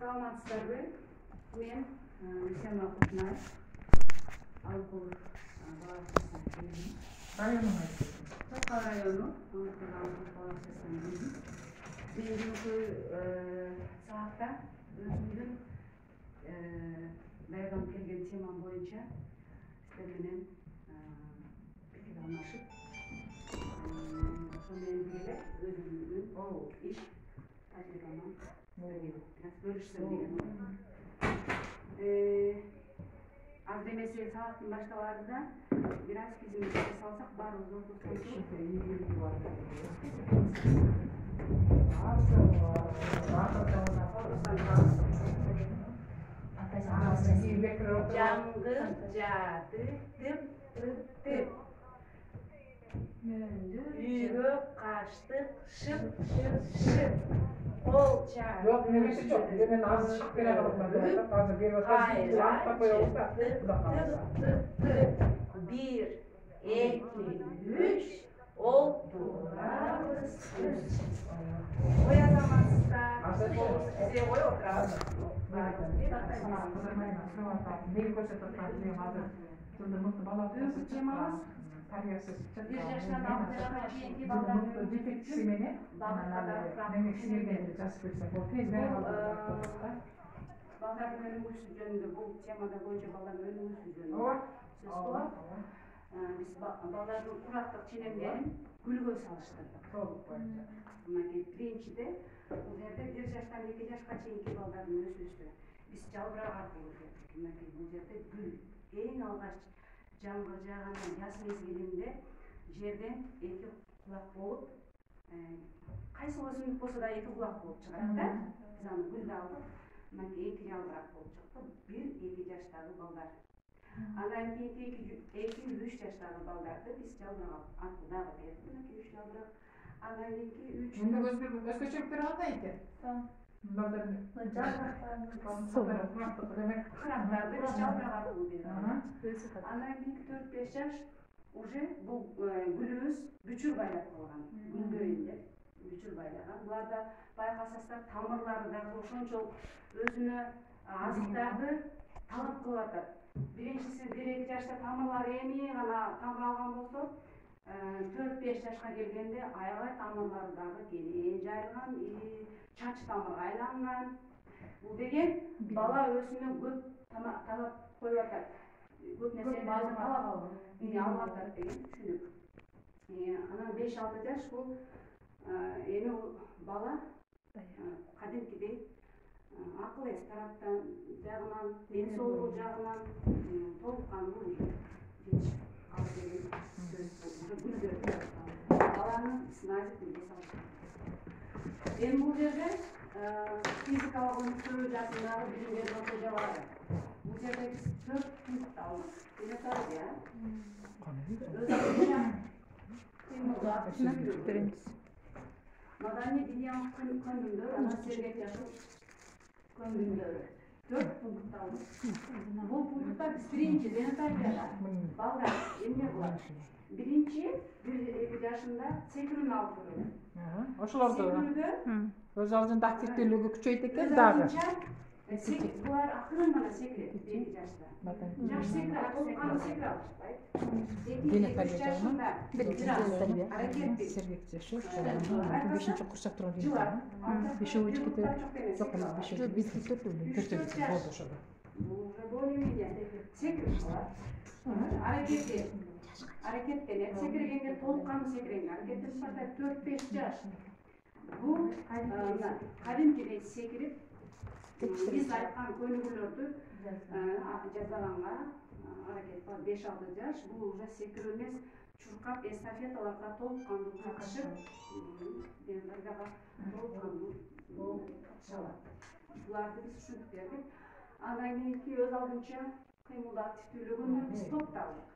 Саламатсыздарбы? Мен Сема Кутнай. Алкул Районун айтты. Тока району, мен бүгүнкү саатта өзүмдүн даярданып келген темам боюнча сиздер менен пикир алмашып, ошо менен бирге өзүмдүн иш тажрыйбаман biraz bölüşsün dedim. Az demesi saatin başkalarında biraz bizim salsak var o zor Cangı, cadı, tıp, tıp, tıp. Yürü, kaçtık, şıp, şıp, şıp. Kol çağır. Yok, nemesi çok. Hemen az şık veren olmadı. Fazla bir vakit lampa koyalım da. Bir, iki, üç. Oturarız. Oyazamazsa. Size oy oturarız. Neyi koşatırlar? Hazır. Şimdi mutlu balık. Bir yaştan altı yaşına çiğnki baldan defeksimini baldarın ölümü jönündө бул темада боюнча балдардын ölümü jönүндө сөз болот. Биз балдардын курактык ченемдерин гүлгө салыштырдык. Мынакей биринчиде бул жерде 1 жаштан 2 жашка чейинки балдардын өсүшү биз жалбырак аркылуу көрдүк. Мынакей бул жерде гүл эң алгач жаңбыр жааганда жаз мезгилинде жерден эки кулак болуп, кайсы өсүмдүк болсо да эки кулак болуп чыгат да. Биз аны гүлдү алдык. Мынакей эки жалбырак болуп чыкты. 1-2 жаштагы балдар. Андан кийинки 2-3 жаштагы балдарды биз жалбырак аркылуу дагы бердик. Мынакей 3 жалбырак. Андан кийинки 3. Мында өзгөчөлүктөр кандай экен? Балдардын курактарды биз жалбырак аркылуу бердик. Андан кийинки 4-5 жаш уже бул гүлүбүз бүчүр байлап калган. Гүлдөйүндө бүчүр байлаган. Буларда байкасаңыздар тамырлары дагы ошончолук өзүнө азыктарды талап кылып атат. Биринчиси 1-2 жашта тамырлары эми гана тамыр алган болсо, 4-5 жашка келгенде аябай тамырлары дагы кең жайылган, чач тамырга айланган. Бул деген бала өзүнө көп талап коюп атат. Көп нерсени талап алып атат деген түшүнүк. Анан 5-6 жаш бул эми бала кадимкидей акыл эс тараптан жагынан, ден соолугу жагынан толук кандуу жетишип алып деген сөз гүлдөр. Баланын сназик деп салышат. Эми бул жерде физикалык өнүктүрүү жасындагы билимдер натыйжалары. Бул жерде биз 4 пункт алдык. Madani dinyanın köndündür, ana sergek yaşıl köndündür. 4 punkt aldık. Bu punktta biz birinci denetayda balda emne bular. Birinci 1 yaşında sekürün altını. Oşularda öz aldığında aktifliği küçüydü eкен dagı. Bular akırın gana sekret 1 yaşta. Yaş sekret, толуккан секре алышпайт. 2-3 жашында аракетти Сергек жашоо, 5-чи курсак турган кезде. 5-өө кетип, жок эмес 5-өө биз 4 болду ошого. Бул уже более-менее секре кылат. Аракеттенет, секиргенде толуккан секирген. Аракеттенип барса 4-5 жаш. Бул кадимкидей секирип биз айткан көнүгүүлөрдү жазаганга аракет бар. 5-6 жаш бул уже секирүү эмес, чуркап эстафеталарга толуккандуу катышып, дагы толуккандуу катышалат. Буларды биз ушинтип бердик. Андан кийинки өз алдынча кыймылдуу активдүүлүгүнү биз топталдык.